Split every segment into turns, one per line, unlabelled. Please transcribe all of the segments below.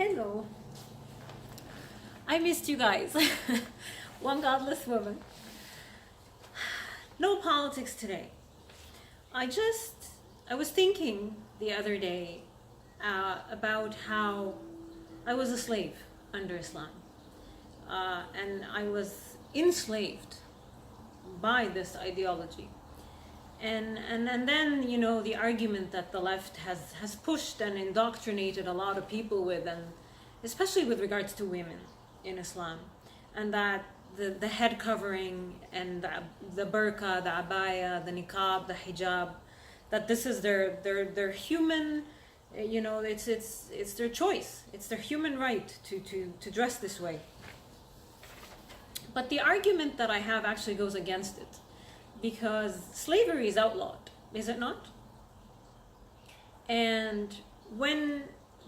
Hello. I missed you guys. One godless woman. No politics today. I was thinking the other day about how I was a slave under Islam. And I was enslaved by this ideology. And then, you know, the argument that the left has pushed and indoctrinated a lot of people with, and especially with regards to women in Islam, and that the head covering and the burqa, the abaya, the niqab, the hijab, that this is their human, you know, it's their choice, it's their human right to dress this way. But the argument that I have actually goes against it, because slavery is outlawed, is it not? And when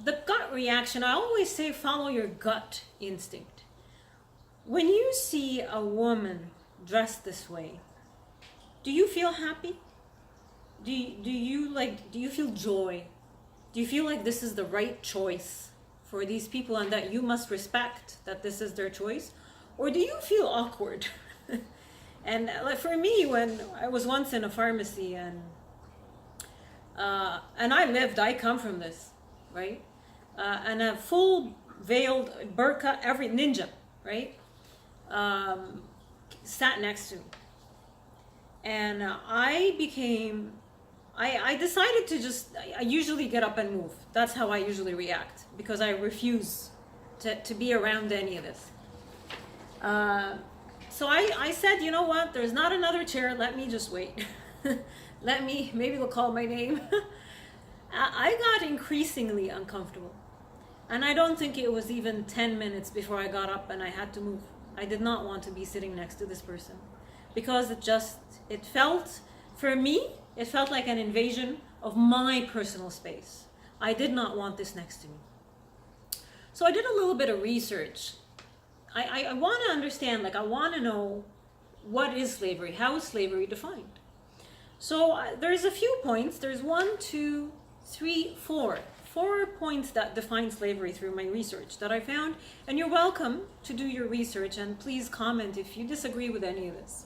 the gut reaction, I always say follow your gut instinct. When you see a woman dressed this way, do you feel happy? Do you feel joy? Do you feel like this is the right choice for these people and that you must respect that this is their choice? Or do you feel awkward? And like for me, when I was once in a pharmacy and I come from this, right? And a full veiled burqa, every ninja, right? Sat next to me. And I decided to I usually get up and move. That's how I usually react, because I refuse to be around any of this. So I said, you know what, there's not another chair, let me just wait. Maybe they'll call my name. I got increasingly uncomfortable. And I don't think it was even 10 minutes before I got up and I had to move. I did not want to be sitting next to this person, because it felt like an invasion of my personal space. I did not want this next to me. So I did a little bit of research. I want to understand, like I want to know, what is slavery? How is slavery defined? So there's a few points. There's 4 points that define slavery through my research that I found. And you're welcome to do your research, and please comment if you disagree with any of this.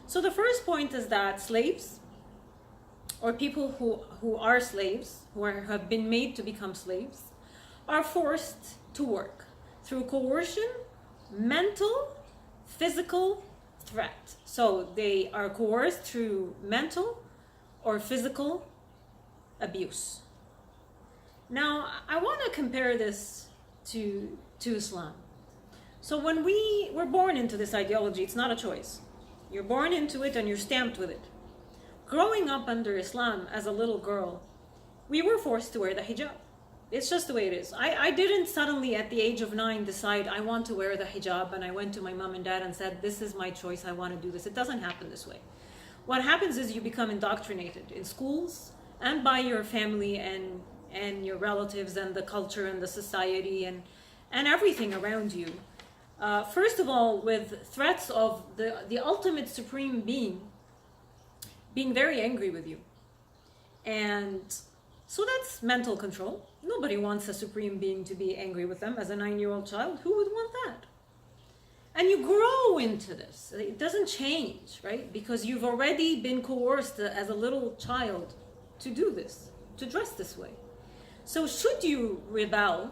So the first point is that slaves, or people who are slaves, who have been made to become slaves, are forced to work through coercion, mental, physical threat. So they are coerced through mental or physical abuse. Now, I want to compare this to Islam. So when we were born into this ideology, it's not a choice. You're born into it and you're stamped with it. Growing up under Islam as a little girl, we were forced to wear the hijab. It's just the way it is. I didn't suddenly at the age of 9 decide I want to wear the hijab, and I went to my mom and dad and said, this is my choice, I want to do this. It doesn't happen this way. What happens is you become indoctrinated in schools and by your family and your relatives and the culture and the society and everything around you. First of all, with threats of the ultimate supreme being very angry with you. And so that's mental control. Nobody wants a supreme being to be angry with them. As a 9-year-old child, who would want that? And you grow into this. It doesn't change, right? Because you've already been coerced as a little child to do this, to dress this way. So should you rebel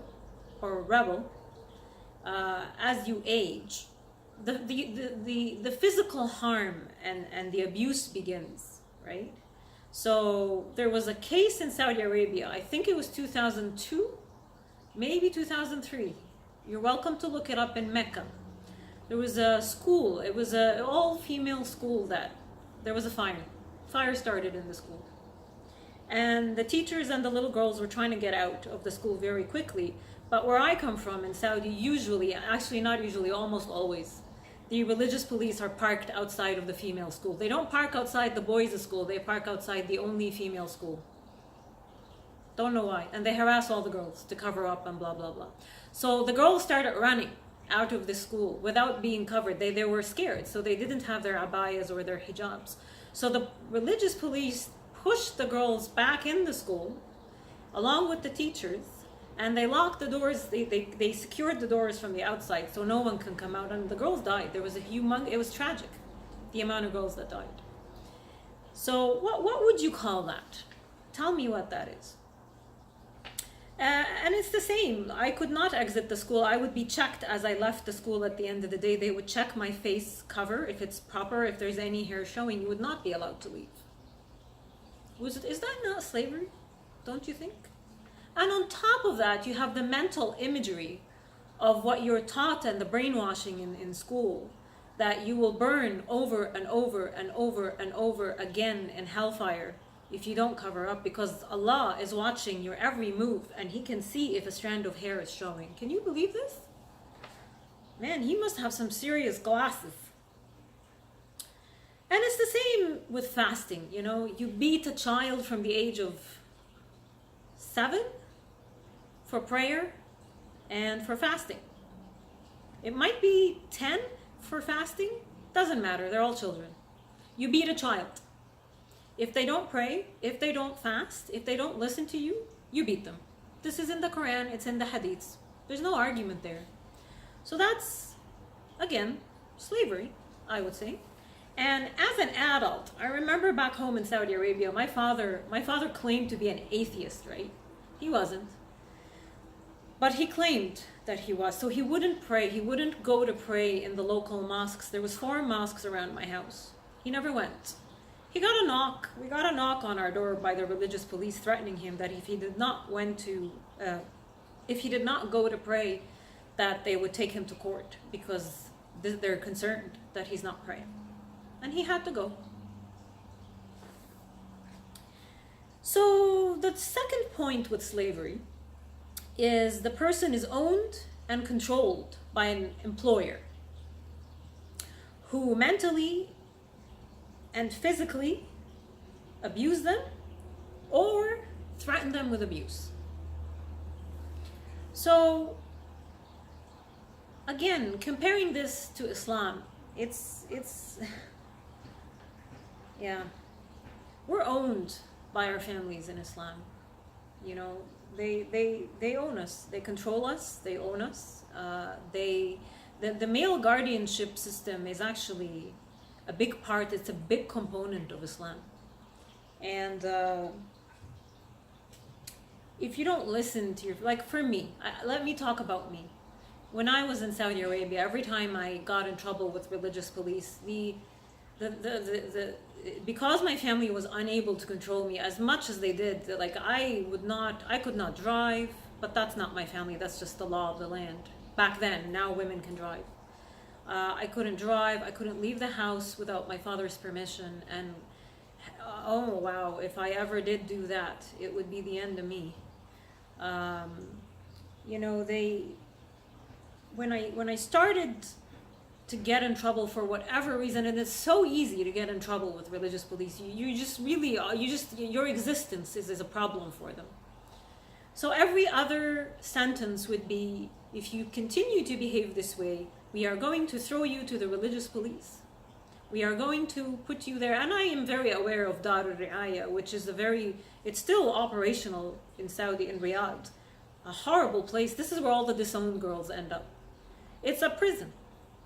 as you age, the physical harm and the abuse begins, right? So there was a case in Saudi Arabia, I think it was 2002, maybe 2003. You're welcome to look it up, in Mecca. There was a school, it was an all-female school that there was a fire. Fire started in the school. And the teachers and the little girls were trying to get out of the school very quickly. But where I come from in Saudi, usually, actually not usually, almost always, the religious police are parked outside of the female school. They don't park outside the boys' school, they park outside the only female school. Don't know why. And they harass all the girls to cover up and blah, blah, blah. So the girls started running out of the school without being covered. They were scared, so they didn't have their abayas or their hijabs. So the religious police pushed the girls back in the school, along with the teachers, And they locked the doors, they secured the doors from the outside so no one can come out, and the girls died. There was it was tragic, the amount of girls that died. So what would you call that? Tell me what that is. And it's the same. I could not exit the school. I would be checked as I left the school at the end of the day. They would check my face cover, if it's proper, if there's any hair showing. You would not be allowed to leave. Is that not slavery? Don't you think? And on top of that, you have the mental imagery of what you're taught and the brainwashing in school, that you will burn over and over and over and over again in hellfire if you don't cover up, because Allah is watching your every move and He can see if a strand of hair is showing. Can you believe this? Man, He must have some serious glasses. And it's the same with fasting. You know, you beat a child from the age of 7 for prayer and for fasting. It might be 10 for fasting. Doesn't matter, they're all children. You beat a child. If they don't pray, if they don't fast, if they don't listen to you, you beat them. This is in the Quran, it's in the Hadiths. There's no argument there. So that's, again, slavery, I would say. And as an adult, I remember back home in Saudi Arabia, my father claimed to be an atheist, right? He wasn't. But he claimed that he was. So he wouldn't pray. He wouldn't go to pray in the local mosques. There was 4 mosques around my house. He never went. He got a knock. We got a knock on our door by the religious police threatening him that if he did not go to pray, that they would take him to court because they're concerned that he's not praying. And he had to go. So the second point with slavery is the person is owned and controlled by an employer who mentally and physically abuse them or threaten them with abuse. So again, comparing this to Islam, it's yeah, we're owned by our families in Islam. You know, they own us, they control us, they own us. The male guardianship system is actually a big part, it's a big component of Islam. And if you don't listen to like for me, let me talk about me. When I was in Saudi Arabia, every time I got in trouble with religious police, because my family was unable to control me as much as they did, like I could not drive, but that's not my family, that's just the law of the land. Back then, now women can drive. I couldn't drive, I couldn't leave the house without my father's permission, and oh wow, if I ever did do that, it would be the end of me. You know, when I started to get in trouble for whatever reason, and it's so easy to get in trouble with religious police, your existence is a problem for them. So every other sentence would be, if you continue to behave this way, we are going to throw you to the religious police. We are going to put you there. And I am very aware of Dar al-Riaya, which is it's still operational in Saudi, in Riyadh. A horrible place. This is where all the disowned girls end up. It's a prison.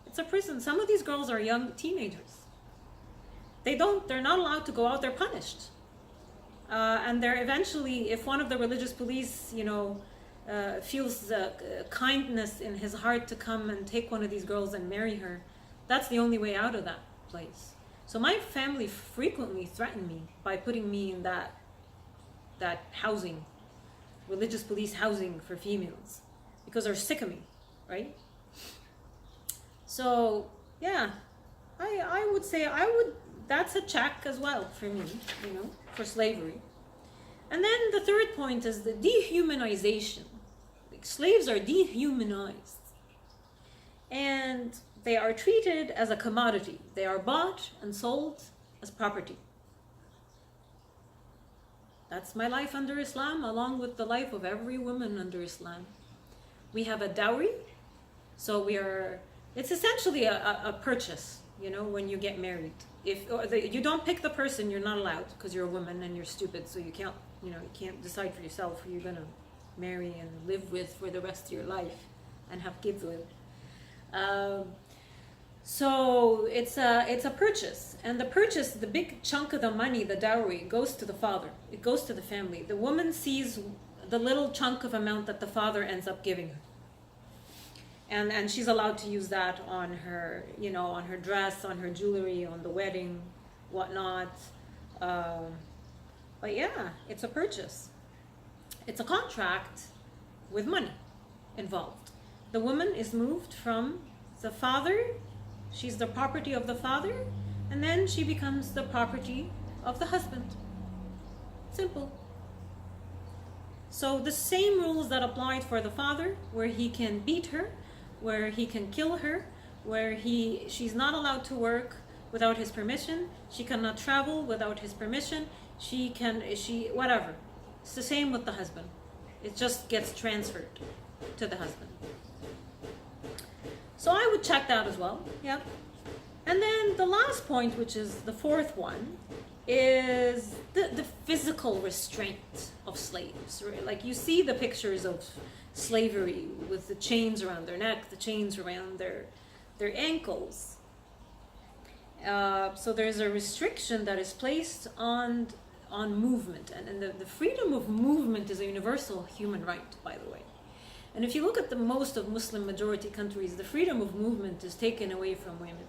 It's a prison. Some of these girls are young teenagers. They're not allowed to go out, they're punished. And they're eventually, if one of the religious police, feels kindness in his heart to come and take one of these girls and marry her, that's the only way out of that place. So my family frequently threatened me by putting me in that housing, religious police housing for females, because they're sick of me, right? So yeah, I would say that's a check as well for me, for slavery. And then the third point is the dehumanization. Like, slaves are dehumanized. And they are treated as a commodity. They are bought and sold as property. That's my life under Islam, along with the life of every woman under Islam. We have a dowry, so it's essentially a purchase, when you get married. If you don't pick the person, you're not allowed, because you're a woman and you're stupid, so you can't decide for yourself who you're gonna marry and live with for the rest of your life and have kids with. Um, so it's a purchase, and the purchase, the big chunk of the money, the dowry, goes to the father. It goes to the family. The woman sees the little chunk of amount that the father ends up giving her, and she's allowed to use that on her, on her dress, on her jewelry, on the wedding, whatnot. But yeah, it's a purchase. It's a contract with money involved. The woman is moved from the father. She's the property of the father, and then she becomes the property of the husband. Simple. So the same rules that applied for the father, where he can beat her, where he can kill her, where she's not allowed to work without his permission, she cannot travel without his permission, whatever. It's the same with the husband. It just gets transferred to the husband. So I would check that as well. Yeah. And then the last point, which is the fourth one, is the physical restraint of slaves. Right? Like you see the pictures of slavery with the chains around their neck, the chains around their ankles. So there's a restriction that is placed on movement, and the freedom of movement is a universal human right, by the way. And if you look at the most of Muslim majority countries, the freedom of movement is taken away from women.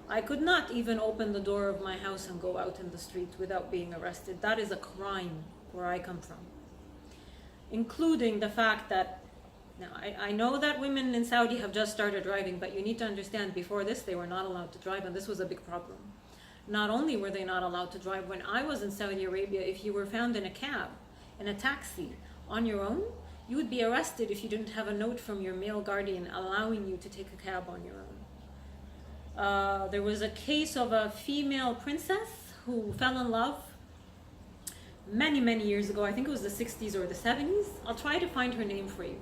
I could not even open the door of my house and go out in the street without being arrested. That is a crime where I come from. Including the fact that, now I know that women in Saudi have just started driving, but you need to understand, before this they were not allowed to drive, and this was a big problem. Not only were they not allowed to drive, when I was in Saudi Arabia, if you were found in a cab, in a taxi, on your own, you would be arrested if you didn't have a note from your male guardian allowing you to take a cab on your own. There was a case of a female princess who fell in love many, many years ago. I think it was the 60s or the 70s. I'll try to find her name for you.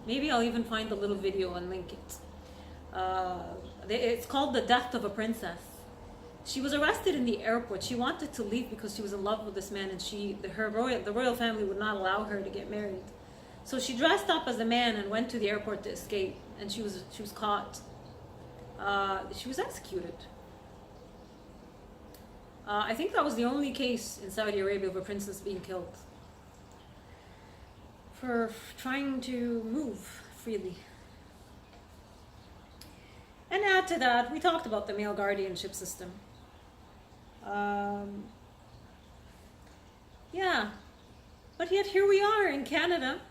Maybe I'll even find the little video and link it. It's called The Death of a Princess. She was arrested in the airport. She wanted to leave because she was in love with this man, and the royal family would not allow her to get married. So she dressed up as a man and went to the airport to escape, and she was caught. She was executed. I think that was the only case in Saudi Arabia of a princess being killed for trying to move freely. And add to that, we talked about the male guardianship system. Yeah, but yet here we are in Canada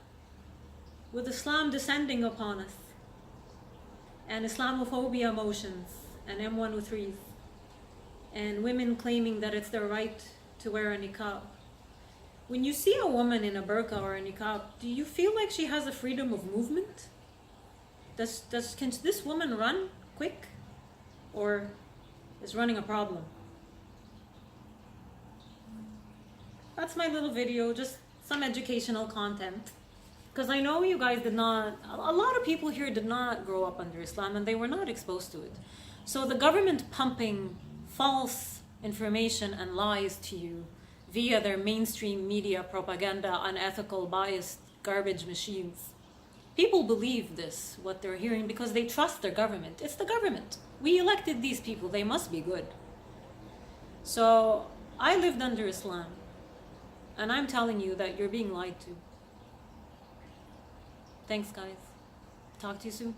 with Islam descending upon us, and Islamophobia motions, and M103s, and women claiming that it's their right to wear a niqab. When you see a woman in a burqa or a niqab, do you feel like she has a freedom of movement? Can this woman run quick, or is running a problem? That's my little video, just some educational content. Because I know you guys a lot of people here did not grow up under Islam, and they were not exposed to it. So the government pumping false information and lies to you via their mainstream media propaganda, unethical, biased, garbage machines. People believe this, what they're hearing, because they trust their government. It's the government. We elected these people. They must be good. So I lived under Islam, and I'm telling you that you're being lied to. Thanks, guys. Talk to you soon.